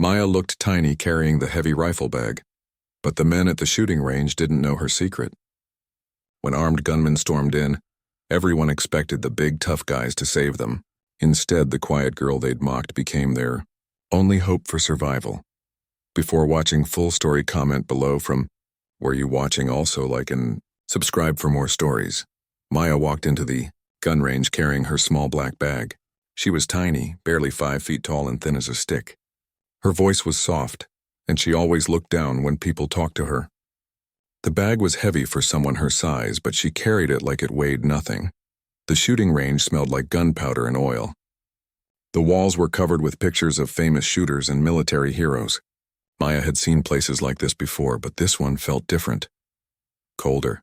Maya looked tiny carrying the heavy rifle bag, but the men at the shooting range didn't know her secret. When armed gunmen stormed in, everyone expected the big tough guys to save them. Instead, the quiet girl they'd mocked became their only hope for survival. Before watching full story, comment below from were you watching, also like and subscribe for more stories. Maya walked into the gun range carrying her small black bag. She was tiny, barely 5 feet tall and thin as a stick. Her voice was soft, and she always looked down when people talked to her. The bag was heavy for someone her size, but she carried it like it weighed nothing. The shooting range smelled like gunpowder and oil. The walls were covered with pictures of famous shooters and military heroes. Maya had seen places like this before, but this one felt different. Colder.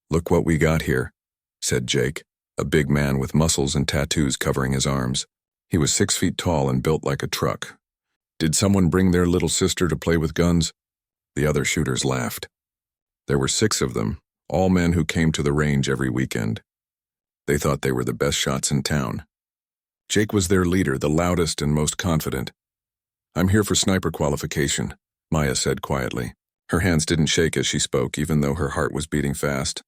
"Look what we got here," said Jake, a big man with muscles and tattoos covering his arms. He was 6 feet tall and built like a truck. "Did someone bring their little sister to play with guns?" The other shooters laughed. There were 6 of them, all men who came to the range every weekend. They thought they were the best shots in town. Jake was their leader, the loudest and most confident. "I'm here for sniper qualification," Maya said quietly. Her hands didn't shake as she spoke, even though her heart was beating fast.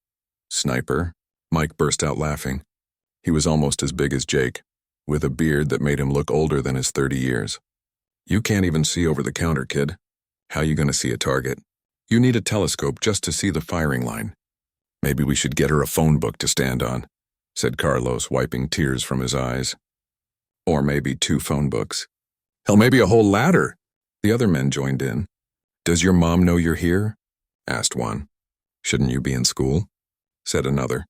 "Sniper?" Mike burst out laughing. He was almost as big as Jake, with a beard that made him look older than his 30 years. "You can't even see over the counter, kid. How you gonna see a target? You need a telescope just to see the firing line." "Maybe we should get her a phone book to stand on," said Carlos, wiping tears from his eyes. "Or maybe 2 phone books. Hell, maybe a whole ladder." The other men joined in. "Does your mom know you're here?" asked one. "Shouldn't you be in school?" said another.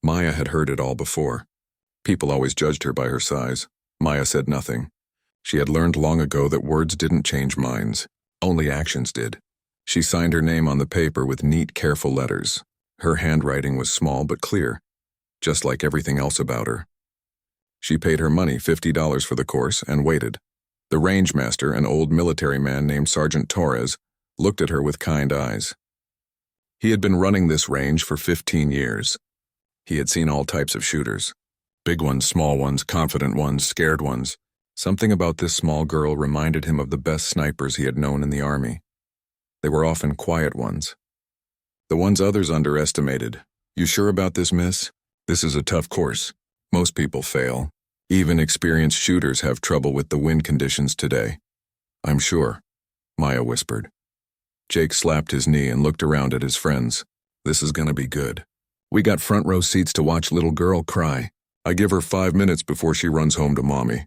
Maya had heard it all before. People always judged her by her size. Maya said nothing. She had learned long ago that words didn't change minds, only actions did. She signed her name on the paper with neat, careful letters. Her handwriting was small but clear, just like everything else about her. She paid her money, $50 for the course, and waited. The range master, an old military man named Sergeant Torres, looked at her with kind eyes. He had been running this range for 15 years. He had seen all types of shooters. Big ones, small ones, confident ones, scared ones. Something about this small girl reminded him of the best snipers he had known in the army. They were often quiet ones. The ones others underestimated. "You sure about this, miss? This is a tough course. Most people fail. Even experienced shooters have trouble with the wind conditions today." "I'm sure," Maya whispered. Jake slapped his knee and looked around at his friends. "This is gonna be good. We got front row seats to watch little girl cry. I give her 5 minutes before she runs home to mommy."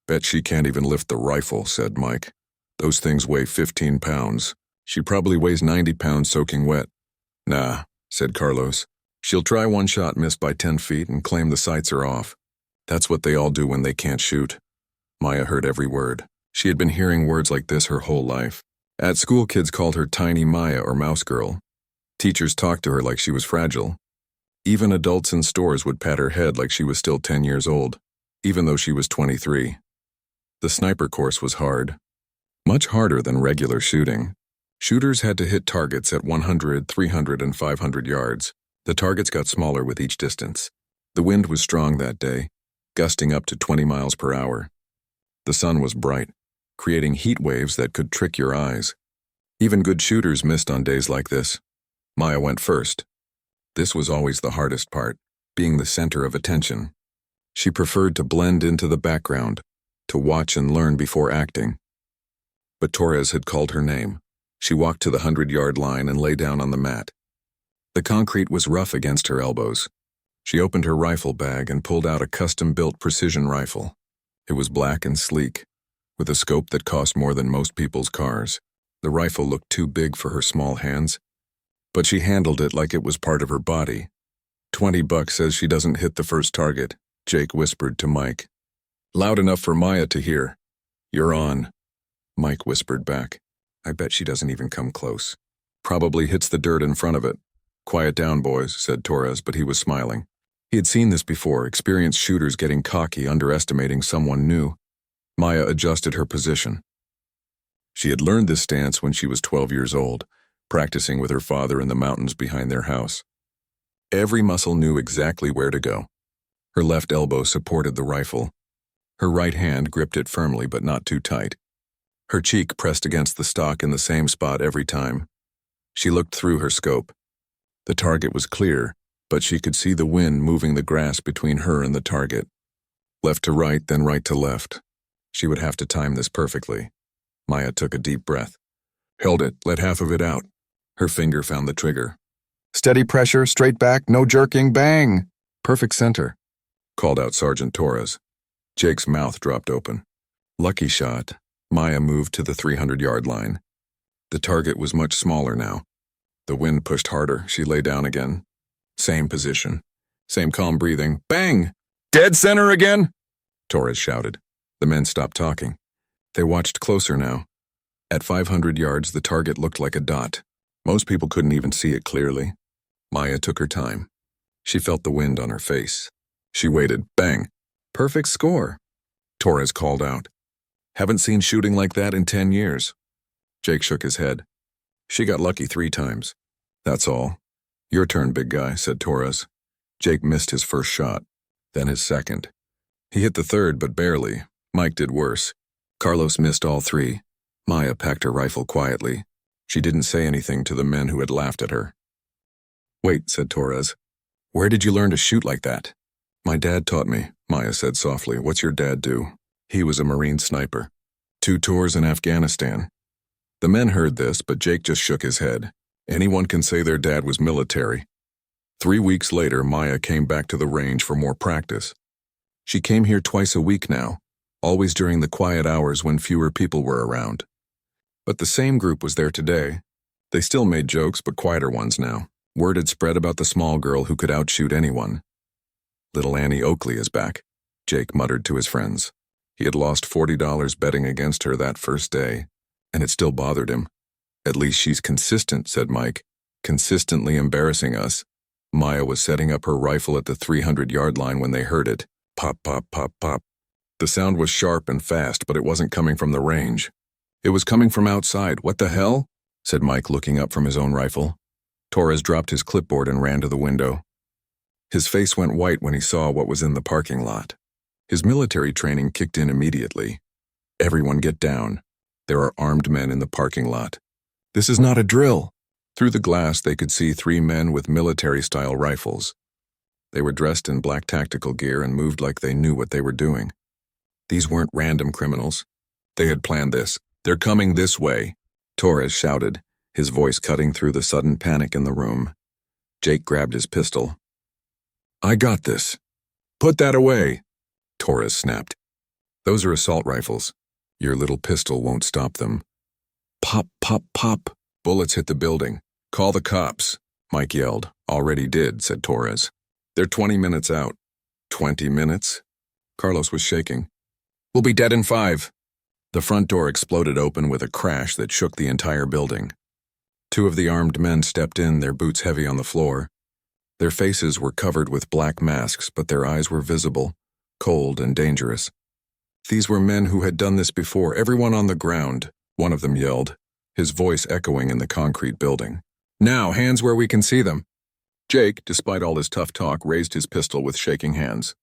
"Bet she can't even lift the rifle," said Mike. "Those things weigh 15 pounds. She probably weighs 90 pounds soaking wet." "Nah," said Carlos. "She'll try one shot, miss by 10 feet, and claim the sights are off. That's what they all do when they can't shoot." Maya heard every word. She had been hearing words like this her whole life. At school, kids called her Tiny Maya or Mouse Girl. Teachers talked to her like she was fragile. Even adults in stores would pat her head like she was still 10 years old, even though she was 23. The sniper course was hard. Much harder than regular shooting. Shooters had to hit targets at 100, 300, and 500 yards. The targets got smaller with each distance. The wind was strong that day, gusting up to 20 miles per hour. The sun was bright, creating heat waves that could trick your eyes. Even good shooters missed on days like this. Maya went first. This was always the hardest part, being the center of attention. She preferred to blend into the background, to watch and learn before acting. But Torres had called her name. She walked to the 100-yard line and lay down on the mat. The concrete was rough against her elbows. She opened her rifle bag and pulled out a custom-built precision rifle. It was black and sleek, with a scope that cost more than most people's cars. The rifle looked too big for her small hands, but she handled it like it was part of her body. $20 says she doesn't hit the first target, Jake whispered to Mike. Loud enough for Maya to hear. "You're on," Mike whispered back. "I bet she doesn't even come close. Probably hits the dirt in front of it." "Quiet down, boys," said Torres, but he was smiling. He had seen this before, experienced shooters getting cocky, underestimating someone new. Maya adjusted her position. She had learned this stance when she was 12 years old, practicing with her father in the mountains behind their house. Every muscle knew exactly where to go. Her left elbow supported the rifle. Her right hand gripped it firmly but not too tight. Her cheek pressed against the stock in the same spot every time. She looked through her scope. The target was clear, but she could see the wind moving the grass between her and the target. Left to right, then right to left. She would have to time this perfectly. Maya took a deep breath. Held it, let half of it out. Her finger found the trigger. Steady pressure, straight back, no jerking, bang! Perfect center, called out Sergeant Torres. Jake's mouth dropped open. Lucky shot. Maya moved to the 300-yard line. The target was much smaller now. The wind pushed harder. She lay down again. Same position. Same calm breathing. Bang! Dead center again! Torres shouted. The men stopped talking. They watched closer now. At 500 yards, the target looked like a dot. Most people couldn't even see it clearly. Maya took her time. She felt the wind on her face. She waited. Bang! Perfect score! Torres called out. Haven't seen shooting like that in 10 years. Jake shook his head. She got lucky 3 times. That's all. Your turn, big guy, said Torres. Jake missed his first shot, then his second. He hit the third, but barely. Mike did worse. Carlos missed all 3. Maya packed her rifle quietly. She didn't say anything to the men who had laughed at her. Wait, said Torres. Where did you learn to shoot like that? My dad taught me, Maya said softly. What's your dad do? He was a Marine sniper. 2 tours in Afghanistan. The men heard this, but Jake just shook his head. Anyone can say their dad was military. 3 weeks later, Maya came back to the range for more practice. She came here twice a week now, always during the quiet hours when fewer people were around. But the same group was there today. They still made jokes, but quieter ones now. Word had spread about the small girl who could outshoot anyone. Little Annie Oakley is back, Jake muttered to his friends. He had lost $40 betting against her that first day, and it still bothered him. At least she's consistent, said Mike. Consistently embarrassing us. Maya was setting up her rifle at the 300-yard line when they heard it. Pop, pop, pop, pop. The sound was sharp and fast, but it wasn't coming from the range. It was coming from outside. What the hell? Said Mike, looking up from his own rifle. Torres dropped his clipboard and ran to the window. His face went white when he saw what was in the parking lot. His military training kicked in immediately. Everyone get down. There are armed men in the parking lot. This is not a drill. Through the glass, they could see 3 men with military-style rifles. They were dressed in black tactical gear and moved like they knew what they were doing. These weren't random criminals. They had planned this. They're coming this way, Torres shouted, his voice cutting through the sudden panic in the room. Jake grabbed his pistol. I got this. Put that away, Torres snapped. Those are assault rifles. Your little pistol won't stop them. Pop, pop, pop. Bullets hit the building. Call the cops, Mike yelled. Already did, said Torres. They're 20 minutes out. 20 minutes? Carlos was shaking. We'll be dead in 5. The front door exploded open with a crash that shook the entire building. 2 of the armed men stepped in, their boots heavy on the floor. Their faces were covered with black masks, but their eyes were visible, cold and dangerous. These were men who had done this before. Everyone on the ground, one of them yelled, his voice echoing in the concrete building. Now, hands where we can see them. Jake, despite all his tough talk, raised his pistol with shaking hands.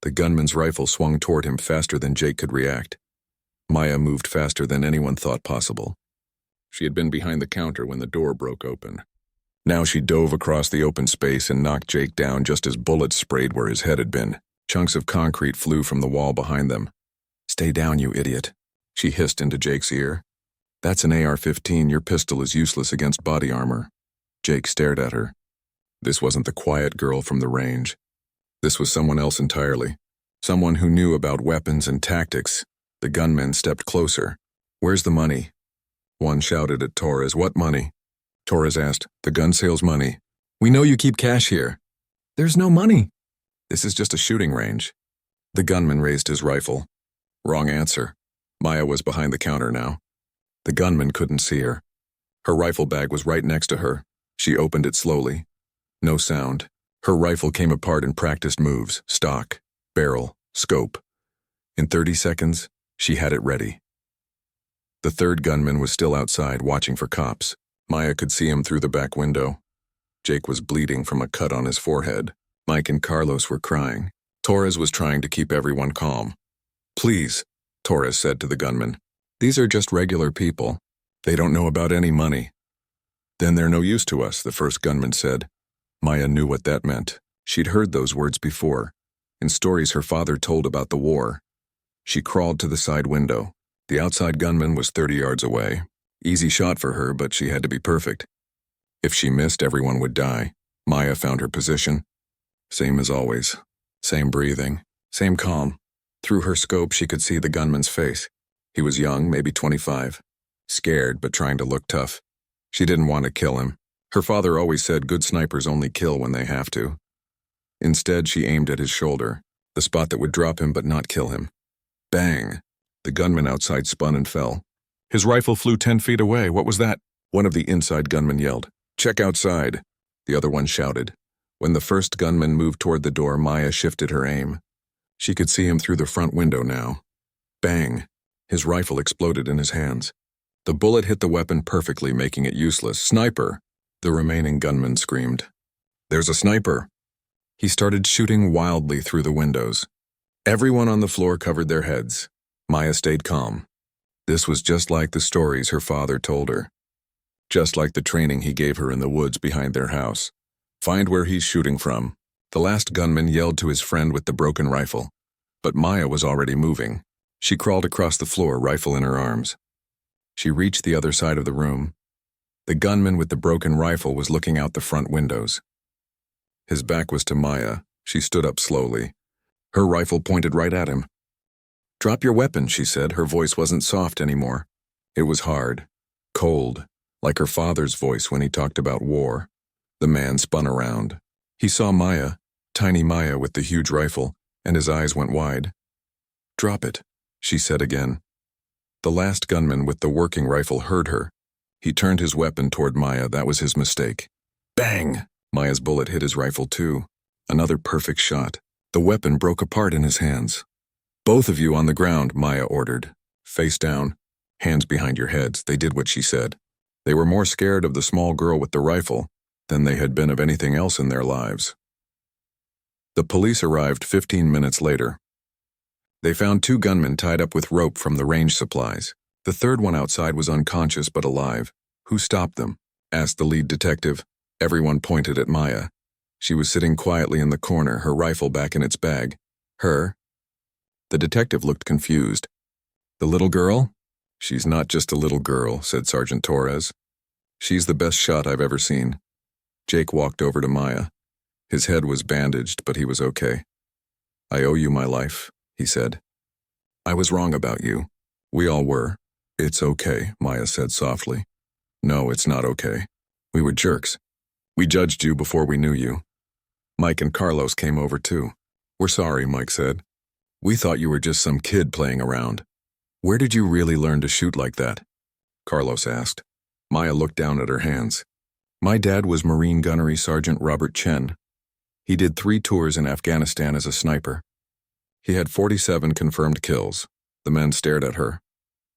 The gunman's rifle swung toward him faster than Jake could react. Maya moved faster than anyone thought possible. She had been behind the counter when the door broke open. Now she dove across the open space and knocked Jake down just as bullets sprayed where his head had been. Chunks of concrete flew from the wall behind them. Stay down, you idiot, she hissed into Jake's ear. That's an AR-15. Your pistol is useless against body armor. Jake stared at her. This wasn't the quiet girl from the range. This was someone else entirely. Someone who knew about weapons and tactics. The gunmen stepped closer. Where's the money? One shouted at Torres. What money? Torres asked. The gun sales money. We know you keep cash here. There's no money. This is just a shooting range. The gunman raised his rifle. Wrong answer. Maya was behind the counter now. The gunman couldn't see her. Her rifle bag was right next to her. She opened it slowly. No sound. Her rifle came apart in practiced moves, stock, barrel, scope. In 30 seconds, she had it ready. The third gunman was still outside, watching for cops. Maya could see him through the back window. Jake was bleeding from a cut on his forehead. Mike and Carlos were crying. Torres was trying to keep everyone calm. Please, Torres said to the gunman. These are just regular people. They don't know about any money. Then they're no use to us, the first gunman said. Maya knew what that meant. She'd heard those words before, in stories her father told about the war. She crawled to the side window. The outside gunman was 30 yards away. Easy shot for her, but she had to be perfect. If she missed, everyone would die. Maya found her position. Same as always. Same breathing. Same calm. Through her scope, she could see the gunman's face. He was young, maybe 25. Scared, but trying to look tough. She didn't want to kill him. Her father always said good snipers only kill when they have to. Instead, she aimed at his shoulder, the spot that would drop him but not kill him. Bang! The gunman outside spun and fell. His rifle flew 10 feet away. What was that? One of the inside gunmen yelled. Check outside. The other one shouted. When the first gunman moved toward the door, Maya shifted her aim. She could see him through the front window now. Bang! His rifle exploded in his hands. The bullet hit the weapon perfectly, making it useless. Sniper! The remaining gunman screamed. There's a sniper! He started shooting wildly through the windows. Everyone on the floor covered their heads. Maya stayed calm. This was just like the stories her father told her. Just like the training he gave her in the woods behind their house. Find where he's shooting from. The last gunman yelled to his friend with the broken rifle. But Maya was already moving. She crawled across the floor, rifle in her arms. She reached the other side of the room. The gunman with the broken rifle was looking out the front windows. His back was to Maya. She stood up slowly. Her rifle pointed right at him. Drop your weapon, she said. Her voice wasn't soft anymore. It was hard, cold, like her father's voice when he talked about war. The man spun around. He saw Maya, tiny Maya with the huge rifle, and his eyes went wide. Drop it, she said again. The last gunman with the working rifle heard her. He turned his weapon toward Maya. That was his mistake. Bang! Maya's bullet hit his rifle too. Another perfect shot. The weapon broke apart in his hands. Both of you on the ground, Maya ordered. Face down, hands behind your heads. They did what she said. They were more scared of the small girl with the rifle than they had been of anything else in their lives. The police arrived 15 minutes later. They found 2 gunmen tied up with rope from the range supplies. The third one outside was unconscious but alive. Who stopped them? Asked the lead detective. Everyone pointed at Maya. She was sitting quietly in the corner, her rifle back in its bag. Her? The detective looked confused. The little girl? She's not just a little girl, said Sergeant Torres. She's the best shot I've ever seen. Jake walked over to Maya. His head was bandaged, but he was okay. I owe you my life, he said. I was wrong about you. We all were. It's okay, Maya said softly. No, it's not okay. We were jerks. We judged you before we knew you. Mike and Carlos came over too. We're sorry, Mike said. We thought you were just some kid playing around. Where did you really learn to shoot like that? Carlos asked. Maya looked down at her hands. My dad was Marine Gunnery Sergeant Robert Chen. He did 3 tours in Afghanistan as a sniper. He had 47 confirmed kills. The men stared at her.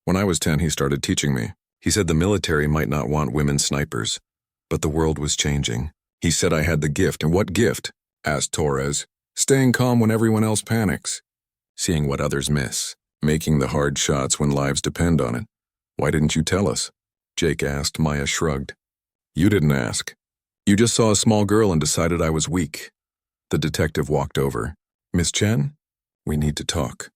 When I was 10, he started teaching me. He said the military might not want women snipers, but the world was changing. He said I had the gift. And what gift? Asked Torres. Staying calm when everyone else panics. Seeing what others miss. Making the hard shots when lives depend on it. Why didn't you tell us? Jake asked. Maya shrugged. You didn't ask. You just saw a small girl and decided I was weak. The detective walked over. Miss Chen? We need to talk.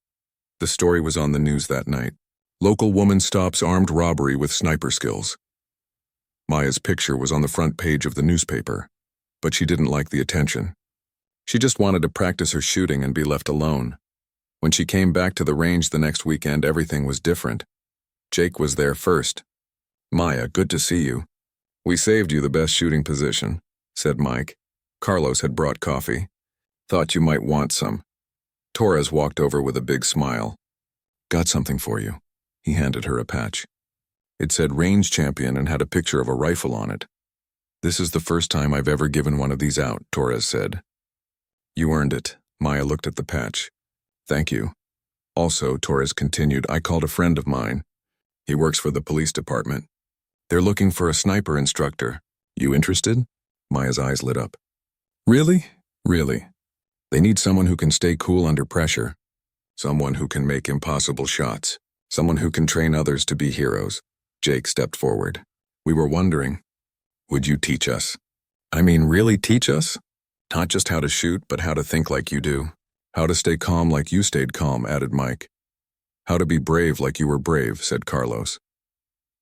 The story was on the news that night. Local woman stops armed robbery with sniper skills. Maya's picture was on the front page of the newspaper, but she didn't like the attention. She just wanted to practice her shooting and be left alone. When she came back to the range the next weekend, everything was different. Jake was there first. Maya, good to see you. We saved you the best shooting position, said Mike. Carlos had brought coffee. Thought you might want some. Torres walked over with a big smile. Got something for you. He handed her a patch. It said range champion and had a picture of a rifle on it. This is the first time I've ever given one of these out, Torres said. You earned it. Maya looked at the patch. Thank you. Also, Torres continued, I called a friend of mine. He works for the police department. They're looking for a sniper instructor. You interested? Maya's eyes lit up. Really? Really. They need someone who can stay cool under pressure. Someone who can make impossible shots. Someone who can train others to be heroes. Jake stepped forward. We were wondering, would you teach us? I mean, really teach us? Not just how to shoot, but how to think like you do. How to stay calm like you stayed calm, added Mike. How to be brave like you were brave, said Carlos.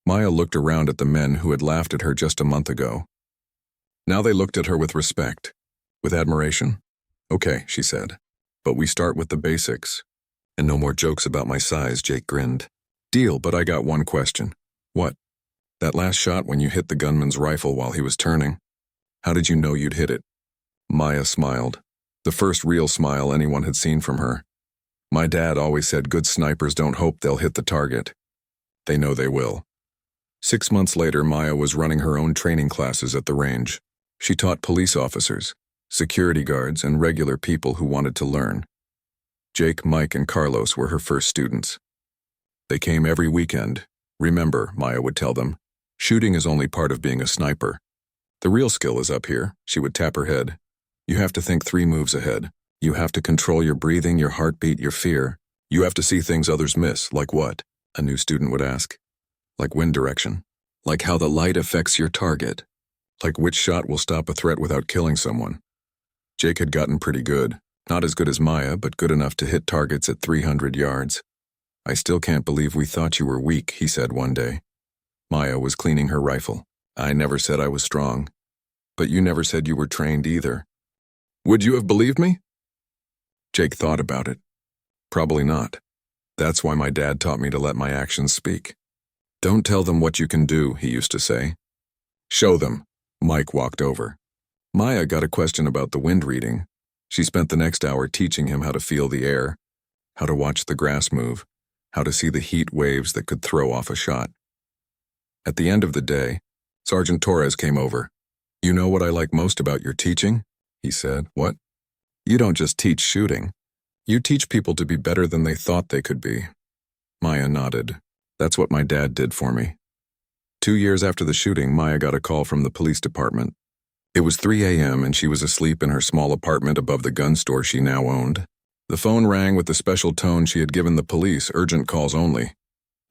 Maya looked around at the men who had laughed at her just a month ago. Now they looked at her with respect. With admiration? Okay, she said. But we start with the basics. And no more jokes about my size, Jake grinned. Deal, but I got one question. What? That last shot when you hit the gunman's rifle while he was turning. How did you know you'd hit it? Maya smiled. The first real smile anyone had seen from her. My dad always said good snipers don't hope they'll hit the target. They know they will. 6 months later, Maya was running her own training classes at the range. She taught police officers, security guards, and regular people who wanted to learn. Jake, Mike, and Carlos were her first students. They came every weekend. Remember, Maya would tell them, shooting is only part of being a sniper. The real skill is up here, she would tap her head. You have to think 3 moves ahead. You have to control your breathing, your heartbeat, your fear. You have to see things others miss. Like what? A new student would ask. Like wind direction. Like how the light affects your target. Like which shot will stop a threat without killing someone. Jake had gotten pretty good. Not as good as Maya, but good enough to hit targets at 300 yards. I still can't believe we thought you were weak, he said one day. Maya was cleaning her rifle. I never said I was strong. But you never said you were trained either. Would you have believed me? Jake thought about it. Probably not. That's why my dad taught me to let my actions speak. Don't tell them what you can do, he used to say. Show them. Mike walked over. Maya got a question about the wind reading. She spent the next hour teaching him how to feel the air, how to watch the grass move, how to see the heat waves that could throw off a shot. At the end of the day, Sergeant Torres came over. You know what I like most about your teaching? He said. What? You don't just teach shooting. You teach people to be better than they thought they could be. Maya nodded. That's what my dad did for me. 2 years after the shooting, Maya got a call from the police department. It was 3 a.m. and she was asleep in her small apartment above the gun store she now owned. The phone rang with the special tone she had given the police, urgent calls only.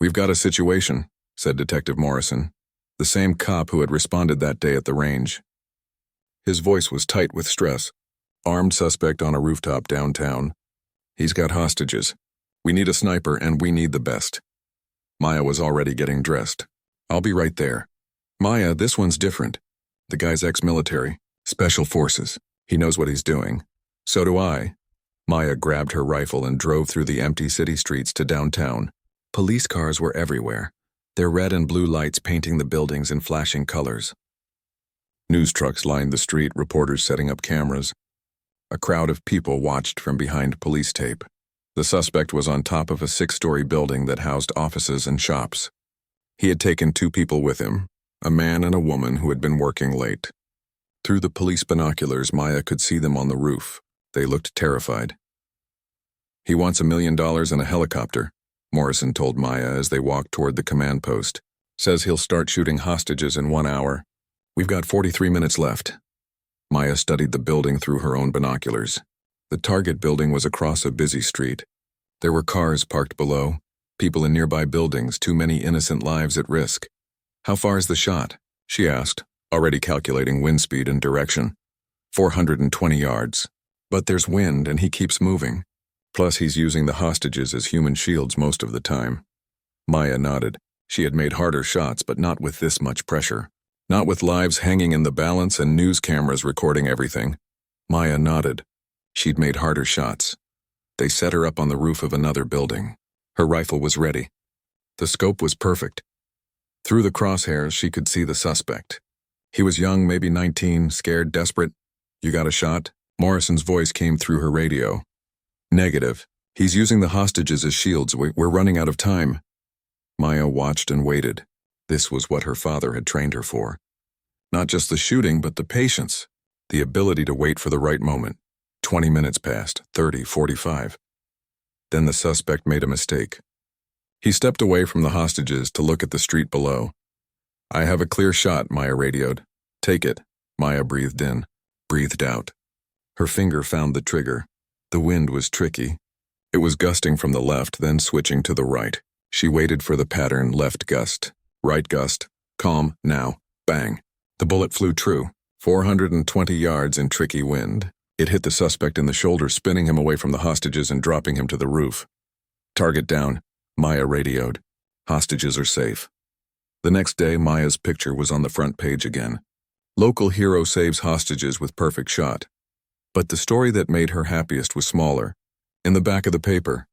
We've got a situation, said Detective Morrison, the same cop who had responded that day at the range. His voice was tight with stress. Armed suspect on a rooftop downtown. He's got hostages. We need a sniper and we need the best. Maya was already getting dressed. I'll be right there. Maya, this one's different. The guy's ex-military, special forces. He knows what he's doing. So do I. Maya grabbed her rifle and drove through the empty city streets to downtown. Police cars were everywhere, their red and blue lights painting the buildings in flashing colors. News trucks lined the street, reporters setting up cameras. A crowd of people watched from behind police tape. The suspect was on top of a 6-story building that housed offices and shops. He had taken 2 people with him, a man and a woman who had been working late. Through the police binoculars, Maya could see them on the roof. They looked terrified. He wants $1 million and a helicopter, Morrison told Maya as they walked toward the command post. Says he'll start shooting hostages in 1 hour. We've got 43 minutes left. Maya studied the building through her own binoculars. The target building was across a busy street. There were cars parked below, people in nearby buildings, too many innocent lives at risk. How far is the shot? She asked, already calculating wind speed and direction. 420 yards. But there's wind and he keeps moving. Plus he's using the hostages as human shields most of the time. Maya nodded. She had made harder shots, but not with this much pressure. Not with lives hanging in the balance and news cameras recording everything. Maya nodded. She'd made harder shots. They set her up on the roof of another building. Her rifle was ready. The scope was perfect. Through the crosshairs, she could see the suspect. He was young, maybe 19, scared, desperate. You got a shot? Morrison's voice came through her radio. Negative. He's using the hostages as shields. We're running out of time. Maya watched and waited. This was what her father had trained her for. Not just the shooting, but the patience. The ability to wait for the right moment. 20 minutes passed, 30, 45. Then the suspect made a mistake. He stepped away from the hostages to look at the street below. I have a clear shot, Maya radioed. Take it. Maya breathed in, breathed out. Her finger found the trigger. The wind was tricky. It was gusting from the left, then switching to the right. She waited for the pattern: left gust, right gust, calm, now, bang. The bullet flew true, 420 yards in tricky wind. It hit the suspect in the shoulder, spinning him away from the hostages and dropping him to the roof. Target down, Maya radioed. Hostages are safe. The next day, Maya's picture was on the front page again. Local hero saves hostages with perfect shot. But the story that made her happiest was smaller. In the back of the paper,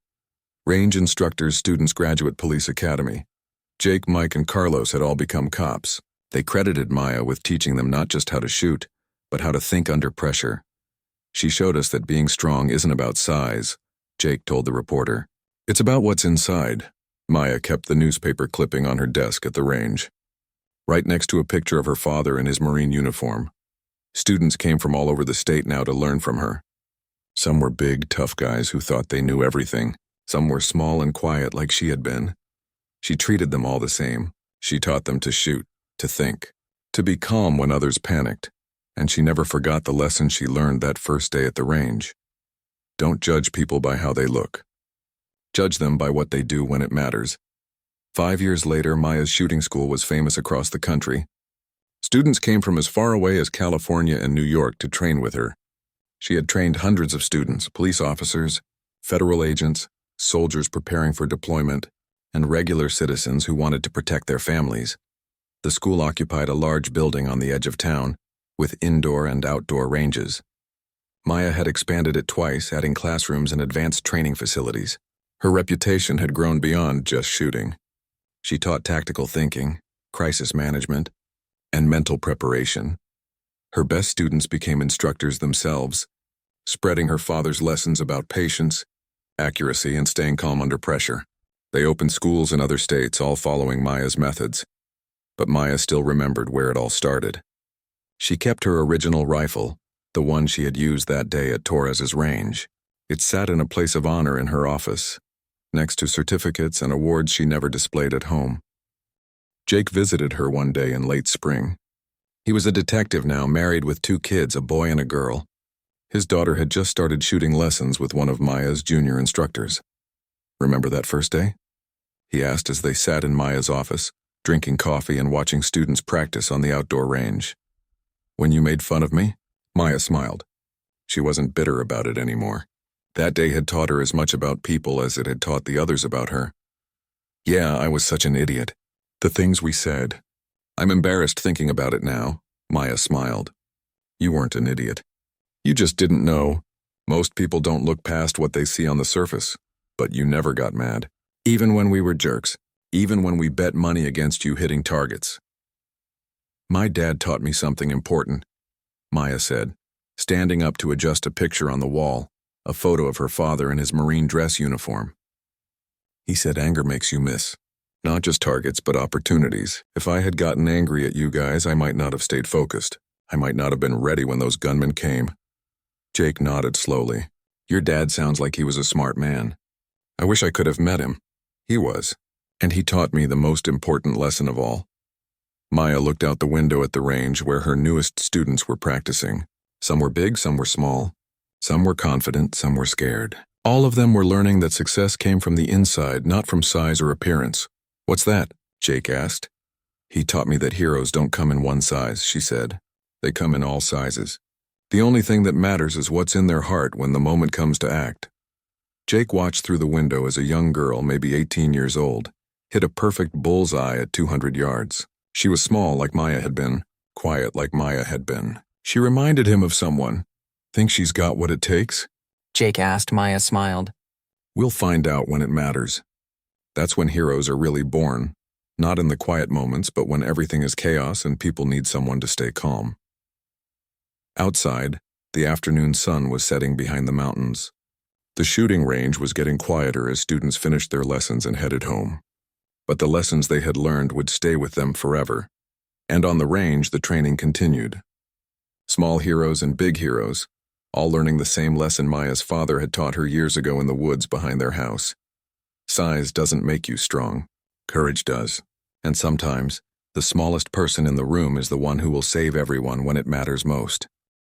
Range Instructors Students Graduate Police Academy. Jake, Mike, and Carlos had all become cops. They credited Maya with teaching them not just how to shoot, but how to think under pressure. She showed us that being strong isn't about size, Jake told the reporter. It's about what's inside. Maya kept the newspaper clipping on her desk at the range, right next to a picture of her father in his Marine uniform. Students came from all over the state now to learn from her. Some were big, tough guys who thought they knew everything. Some were small and quiet like she had been. She treated them all the same. She taught them to shoot, to think, to be calm when others panicked. And she never forgot the lesson she learned that first day at the range. Don't judge people by how they look. Judge them by what they do when it matters. 5 years later, Maya's shooting school was famous across the country. Students came from as far away as California and New York to train with her. She had trained hundreds of students, police officers, federal agents, soldiers preparing for deployment, and regular citizens who wanted to protect their families. The school occupied a large building on the edge of town, with indoor and outdoor ranges. Maya had expanded it twice, adding classrooms and advanced training facilities. Her reputation had grown beyond just shooting. She taught tactical thinking, crisis management, and mental preparation. Her best students became instructors themselves, spreading her father's lessons about patience, accuracy, and staying calm under pressure. They opened schools in other states, all following Maya's methods. But Maya still remembered where it all started. She kept her original rifle, the one she had used that day at Torres's range. It sat in a place of honor in her office, next to certificates and awards she never displayed at home. Jake visited her one day in late spring. He was a detective now, married with 2 kids, a boy and a girl. His daughter had just started shooting lessons with one of Maya's junior instructors. Remember that first day? He asked as they sat in Maya's office, drinking coffee and watching students practice on the outdoor range. When you made fun of me? Maya smiled. She wasn't bitter about it anymore. That day had taught her as much about people as it had taught the others about her. Yeah, I was such an idiot. The things we said. I'm embarrassed thinking about it now, Maya smiled. You weren't an idiot. You just didn't know. Most people don't look past what they see on the surface. But you never got mad. Even when we were jerks. Even when we bet money against you hitting targets. My dad taught me something important, Maya said, standing up to adjust a picture on the wall, a photo of her father in his Marine dress uniform. He said anger makes you miss. Not just targets, but opportunities. If I had gotten angry at you guys, I might not have stayed focused. I might not have been ready when those gunmen came. Jake nodded slowly. Your dad sounds like he was a smart man. I wish I could have met him. He was. And he taught me the most important lesson of all. Maya looked out the window at the range where her newest students were practicing. Some were big, some were small. Some were confident, some were scared. All of them were learning that success came from the inside, not from size or appearance. What's that? Jake asked. He taught me that heroes don't come in one size, she said. They come in all sizes. The only thing that matters is what's in their heart when the moment comes to act. Jake watched through the window as a young girl, maybe 18 years old, hit a perfect bullseye at 200 yards. She was small like Maya had been, quiet like Maya had been. She reminded him of someone. Think she's got what it takes? Jake asked. Maya smiled. We'll find out when it matters. That's when heroes are really born, not in the quiet moments, but when everything is chaos and people need someone to stay calm. Outside, the afternoon sun was setting behind the mountains. The shooting range was getting quieter as students finished their lessons and headed home. But the lessons they had learned would stay with them forever. And on the range, the training continued. Small heroes and big heroes, all learning the same lesson Maya's father had taught her years ago in the woods behind their house. Size doesn't make you strong. Courage does. And sometimes, the smallest person in the room is the one who will save everyone when it matters most.